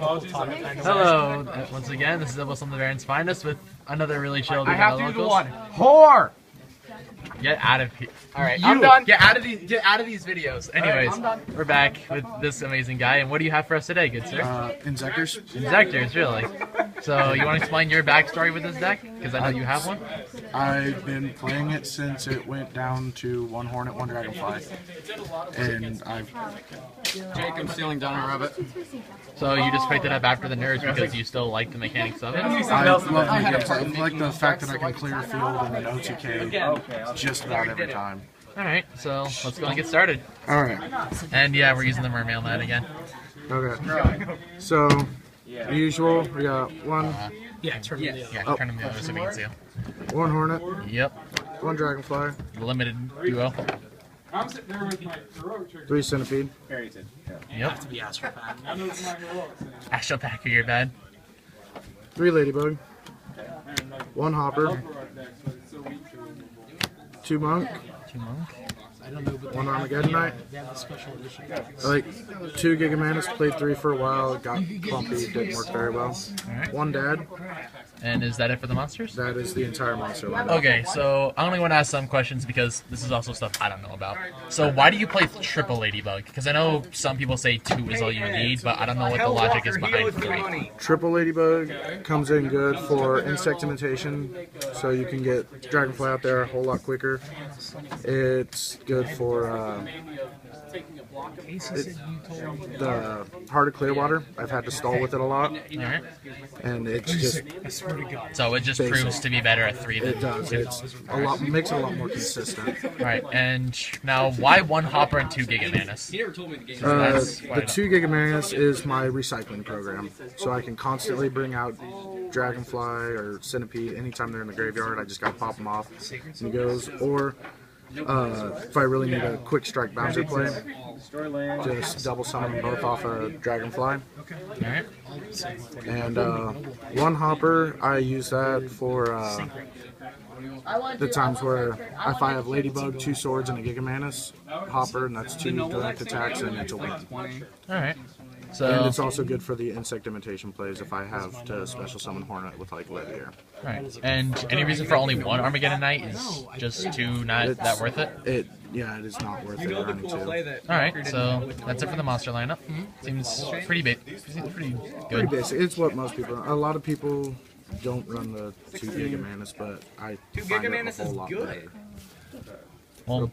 Hello, once again, this is Some of the Baron's Finest with another really chill video. I have to do the one. Whore! Get out of here. Alright, I'm done. Get out of these videos. Anyways, we're back with this amazing guy, and what do you have for us today, good sir? Inzektors. Inzektors, really? So, you want to explain your backstory with this deck? Because I know you have one. I've been playing it since it went down to 1 Hornet, 1 Dragonfly. And I've... Jake, I'm stealing down a rabbit. So, you just picked it up after the nerds because you still like the mechanics of it? I like the fact that I can clear field and an OTK just about every time. Alright, so let's go and get started. Alright. And yeah, we're using the mermail net again. Okay. So, usual, we got one. Turn them the other so we can see them. 1 Hornet. Yep. 1 Dragonfly. The limited duo. 3 Centipede. Yep. Astropack, you're bad. 3 Ladybug. 1 Hopper. 2 Monk. 2 Monk. 1 Armageddon Knight. I like 2 Gigamanus, played 3 for a while, got clumpy, didn't work very well. Alright. 1 Dad. And is that it for the monsters? That is the entire monster line. Okay, so I only want to ask some questions because this is also stuff I don't know about. So why do you play triple Ladybug? Because I know some people say 2 is all you need, but I don't know what the logic is behind 3. Triple Ladybug comes in good for insect imitation, so you can get Dragonfly out there a whole lot quicker. It's good for the Heart of Clearwater. I've had to stall with it a lot. Alright. And it's just... So it just proves to be better at 3 than It does. It's a lot, makes it a lot more consistent. Right, and now why 1 Hopper and 2 Gigamanus? The 2 Gigamanus is my recycling program, so I can constantly bring out Dragonfly or Centipede anytime they're in the graveyard. I just gotta pop them off, and he goes. Or if I really need a quick strike bouncer play, just double summon them both off a Dragonfly. Alright. And 1 Hopper, I use that for the times where if I have Ladybug, 2 Swords, and a Gigamanus Hopper, and that's 2 direct attacks, and it's a win. Alright. So, and it's also good for the insect imitation plays if I have to special summon Hornet with like Lead Air. Alright. And any reason for only 1 Armageddon Knight is just 2 not that worth it? Yeah, it is not worth it running 2. Alright, so that's it for the monster lineup. Seems pretty pretty good. Pretty basic. It's what most people run. A lot of people don't run the 2 Gigamanus, but I find it a whole lot better. Well,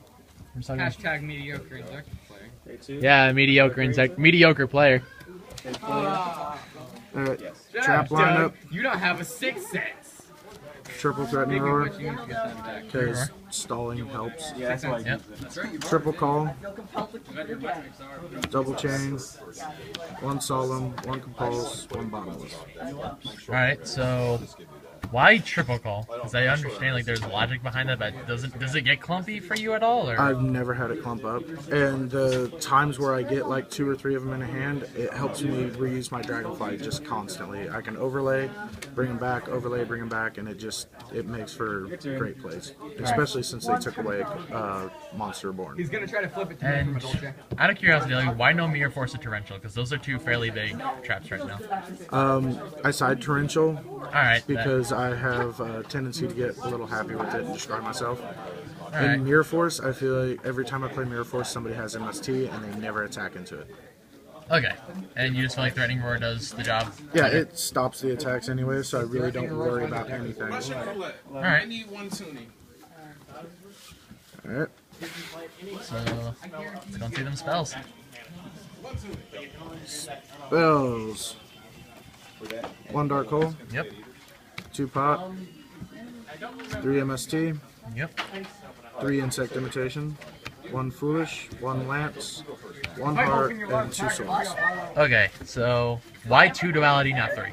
Hashtag mediocre Inzektor player. yeah, mediocre player. Trap lineup. You don't have a 6th sense. Triple Threatening Roar, because stalling helps. Yep. Triple Call. Double Chain. 1 Solemn, 1 Compulse, 1 Bottomless. Alright, so why triple call? Because I understand like there's logic behind that, but does it get clumpy for you at all? Or? I've never had it clump up, and the times where I get like 2 or 3 of them in a hand, it helps me reuse my Dragonfly just constantly. I can overlay, bring them back, overlay, bring them back, and it makes for great plays, especially since they took away Monster Born. He's gonna try to flip it to and me from a Dolce. Out of curiosity, like, why no Mirror Force or Torrential? Because those are 2 fairly big traps right now. I side Torrential. Alright. Because I have a tendency to get a little happy with it and destroy myself. Alright. In Mirror Force, I feel like every time I play Mirror Force, somebody has MST and they never attack into it. Okay. And you just feel like Threatening Roar does the job? Yeah, it stops the attacks anyway, so I really don't worry about anything. Alright. Alright. So, let's go and see them spells. Spells. 1 Dark Hole. Yep. 2 Pot. 3 MST. Yep. 3 Insect Imitation. 1 Foolish. 1 Lance. 1 Heart, and 2 Swords. Okay, so why 2 duality, not 3?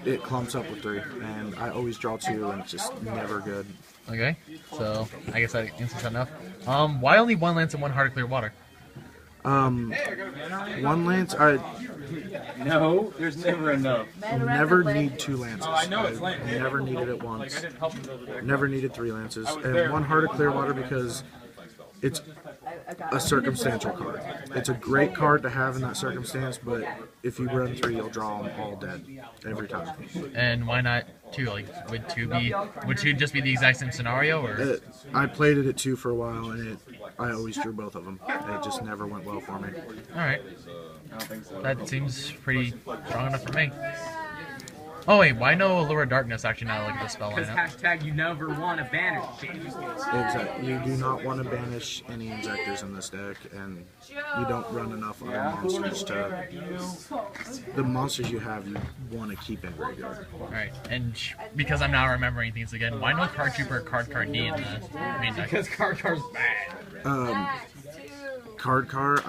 It clumps up with 3, and I always draw 2, and it's just never good. Okay, so I guess that answers that enough. Why only 1 Lance and 1 Heart of Clear Water? 1 Lance, No, there's never enough. Never need 2 Lances. I never needed it once. Never needed 3 Lances. And 1 Heart of Clearwater because it's a circumstantial card. It's a great card to have in that circumstance, but if you run 3, you'll draw them all dead every time. And why not 2? Like, would 2 just be the exact same scenario, or? I played it at 2 for a while, and I always drew both of them. It just never went well for me. All right. That seems pretty strong enough for me. Oh wait, why no Allure of Darkness? Actually, now look at the spell Because lineup. you never want to banish shit. Exactly. You do not want to banish any Inzektors in this deck, and you don't run enough other monsters to... The monsters you have, you want to keep in graveyard. Alright, and because I'm now remembering things again, why no Card Trooper or Card D in the main deck? Because Card's bad. Card Car,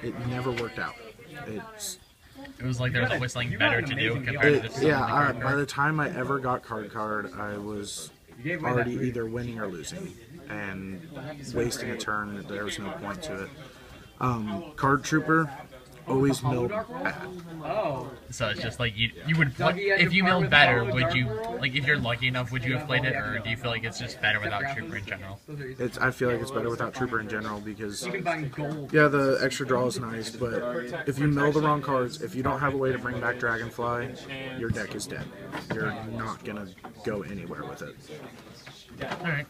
it never worked out. It was like there was always something better to do compared to the Yeah, by the time I ever got Card, I was already either winning or losing, and wasting a turn. There was no point to it. Card Trooper always milled bad. Oh. So it's just like you would if you milled better, would you, like, if you're lucky enough, would you have played it, or do you feel like it's just better without Trooper in general? I feel like it's better without Trooper in general because Gold. yeah, the extra draw is nice, but if you mill the wrong cards, if you don't have a way to bring back Dragonfly, your deck is dead. You're not gonna go anywhere with it. Alright.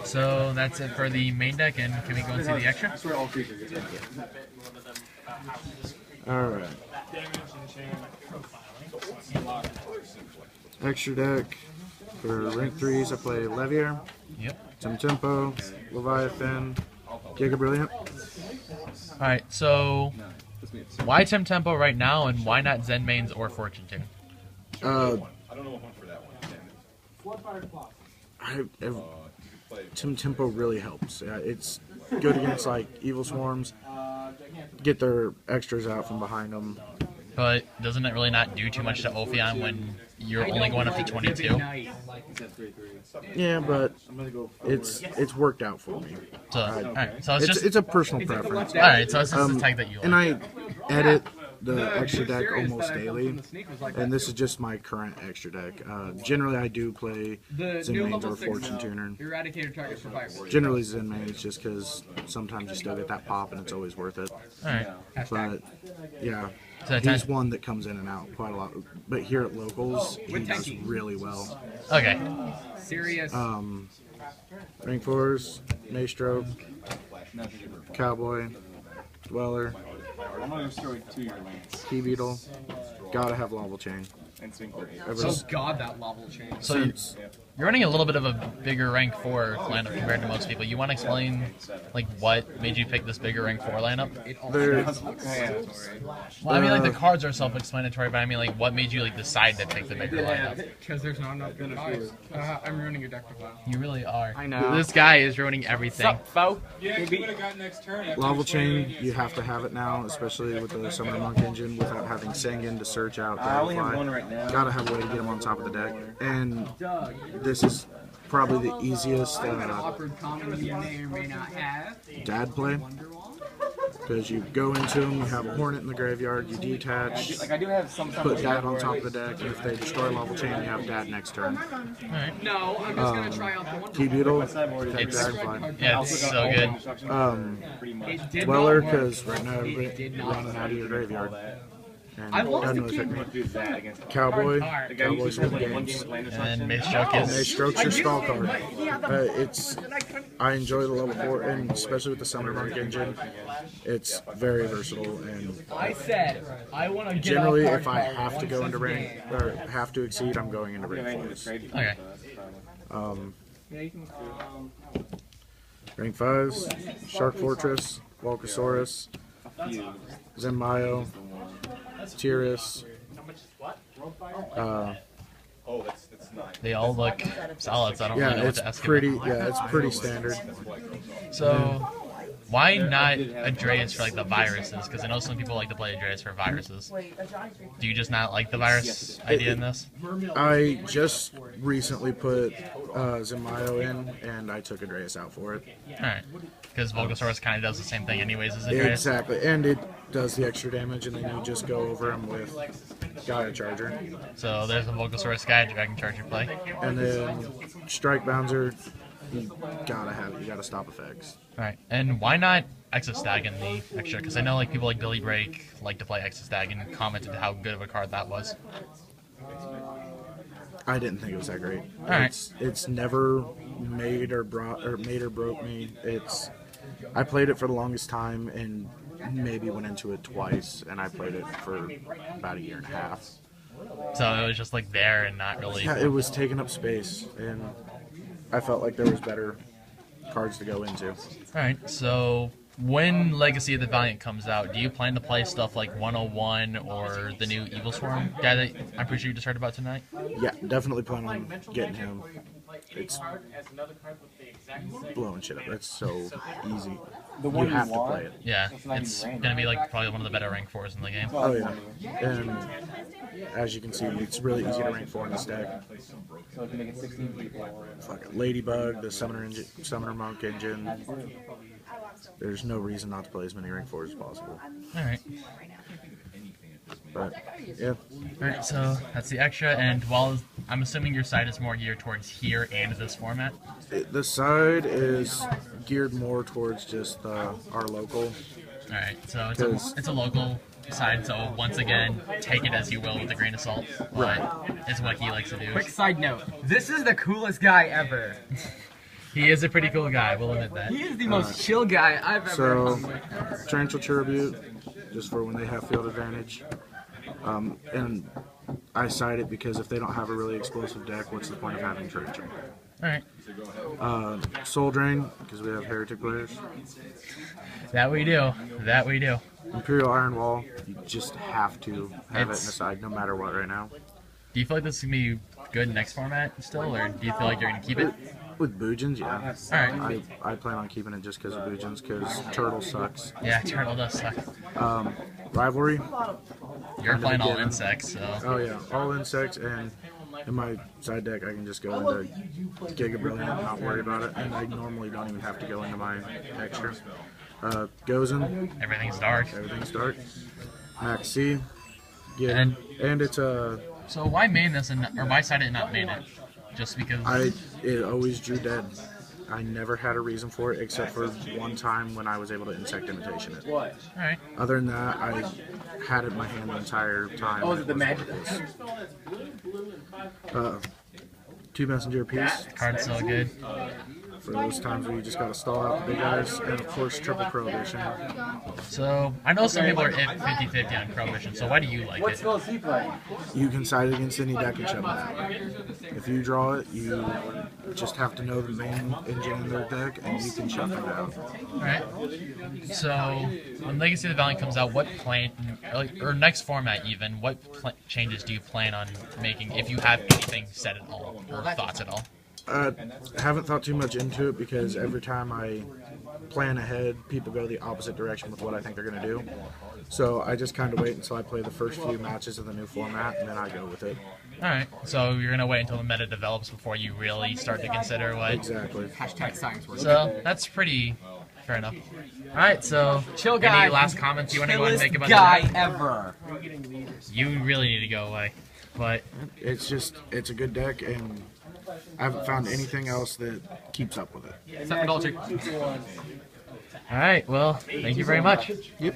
So that's it for the main deck, and can we go and see the extra? Alright. Extra deck. For rank 3s, I play Levier, Yep. Tempo, Leviathan, Giga Brilliant. Alright, so why Tempo right now, and why not Zen Mains or Fortune Tune? Tempo really helps. It's good against like Evil Swarms. Get their extras out from behind them. But doesn't it really not do too much to Ophion when you're only going up to 22? Yeah, but it's worked out for me. So, alright, so It's a personal preference. Alright, so it's just the tech that you like. And I edit the extra deck almost daily, and this is just my current extra deck. Generally, I do play Zen Mains or Fortune Tuner. Eradicator target survivor. Generally Zen Mains, just because sometimes you still get that pop and it's always worth it. Alright. But yeah, So he's one that comes in and out quite a lot. But here at locals, he does really well. Okay. Serious. Rank 4s, Maestro, Cowboy, Dweller, I'm gonna destroy 2 your lands. Key Beetle. Gotta have Lava Chain. And swing 3. Oh god, that level change. So you're running a little bit of a bigger rank 4 lineup compared to most people. You want to explain, like, what made you pick this bigger rank 4 lineup? Well, I mean, like, the cards are self-explanatory, but I mean, like, what made you, like, decide to pick the bigger lineup? Because there's not enough good cards. I'm ruining your deck to play. You really are. I know. This guy is ruining everything. Lava Chain, you have to have it now, especially with the Summoner Monk engine, without having Sangan to search out Dragonfly. Gotta have a way to get him on top of the deck. And this is probably the easiest Awkward comment you may or may not have. dad play. Because you go into them, you have a Hornet in the graveyard, you detach, Like I do have some put dad on top of the deck, and if they destroy Lava Chain, you have dad next turn. Alright. No, I'm just gonna try out the one. Key Beetle, take Dragonfly. Yeah, it's so good. Dweller, because right now everybody's running out of your graveyard. And doesn't really affect me. Cowboy, Cowboy's win games. And Mace Stroke Mace is... Stroke's your stall card. I enjoy the level 4, and especially with the Summoner Monk engine, it's very versatile. And I said I want to get generally, if I have to go into rank or have to exceed, I'm going into rank 4s. Okay. Rank 5s, Shark Fortress, Volcasaurus, Zenmayo, Tyrus. They all look solid, so I don't really know what it's to ask pretty. about. Yeah, it's pretty standard. So, why not Adreus for, like, the viruses? Because I know some people like to play Adreus for viruses. Do you just not like the virus idea in this? I just recently put Zenmayo in, and I took Adreus out for it. Alright. Because Volcasaurus kind of does the same thing anyways as Adreus. Exactly, and does the extra damage, and then you just go over him with Gaia Charger. So there's a Vogelsaurus guy, Dragon Charger play. And then Strike Bouncer, you gotta have it. You gotta stop effects. Alright, and why not Exostag in the extra? Because I know like people like Billy Break like to play Exostag and commented how good of a card that was. I didn't think it was that great. Alright. It's never made or broke me. I played it for the longest time and maybe went into it twice, and I played it for about a year and a half. So it was just like there and not really. Yeah, it was taking up space, and I felt like there was better cards to go into. Alright, so when Legacy of the Valiant comes out, do you plan to play stuff like 101 or the new Evil Swarm guy that I'm pretty sure you just heard about tonight? Yeah, definitely plan on getting him. It's blowing shit up. That's so easy. The one You have to want? play it. Yeah, it's gonna be like probably one of the better rank 4s in the game. Oh yeah, and as you can see, it's really easy to rank 4 in this deck. So if you make it 16 people. Fucking Ladybug, the Summoner Monk engine. There's no reason not to play as many rank 4s as possible. Alright. But yeah, Alright, so that's the extra, and while I'm assuming your side is more geared towards here and this format. the side is geared more towards just our local. Alright, so it's a local side, so once again, take it as you will with a grain of salt. But it's what he likes to do. Quick side note: this is the coolest guy ever. He is a pretty cool guy, we'll admit that. He is the most chill guy I've ever. So Torrential Tribute, just for when they have field advantage. And I side it because if they don't have a really explosive deck, what's the point of having Torrential? Alright. Soul Drain, because we have Heretic players. That we do. That we do. Imperial Iron Wall, you just have to have it in the It's- side no matter what right now. Do you feel like this is going to be good next format still, or do you feel like you're going to keep it? With Boojins, yeah. Alright. I plan on keeping it just because of Boojins, because Turtle sucks. Yeah, Turtle does suck. Rivalry, You're playing all beginning. insects, so. oh yeah, all insects, and in my side deck I can just go into Giga Brilliant and not worry about it, and I normally don't even have to go into my extra. Gozen, Everything's dark. everything's dark. Max C, yeah, And- and it's So why main this or why side it and not main it? Just because. it always drew dead. I never had a reason for it except for one time when I was able to insect imitation it. Alright. Other than that, I had it in my hand the entire time. Oh, is it the magic? Two messenger apiece Card's so good. for those times where you just gotta stall out the big guys, and of course triple prohibition. So, I know some people are 50-50 on Prohibition, so why do you like What it? spell is he playing? You can side against any deck and shove it out. If you draw it, you just have to know the main engine in their deck, and you can shove it out. Alright. So, when Legacy of the Valiant comes out, what or next format even, what changes do you plan on making, if you have anything set at all, or thoughts at all? I haven't thought too much into it because every time I plan ahead, people go the opposite direction with what I think they're going to do. So I just kind of wait until I play the first few matches of the new format, and then I go with it. Alright, so you're going to wait until the meta develops before you really start to consider what... Exactly. Hashtag science work. So, that's pretty fair enough. Alright, so, Chill guy. any last comments you want to go and make about guy that? ever. You really need to go away. But, It's a good deck, and I haven't found anything else that keeps up with it. Except for Dolce. alright, well, thank you very much. Yep.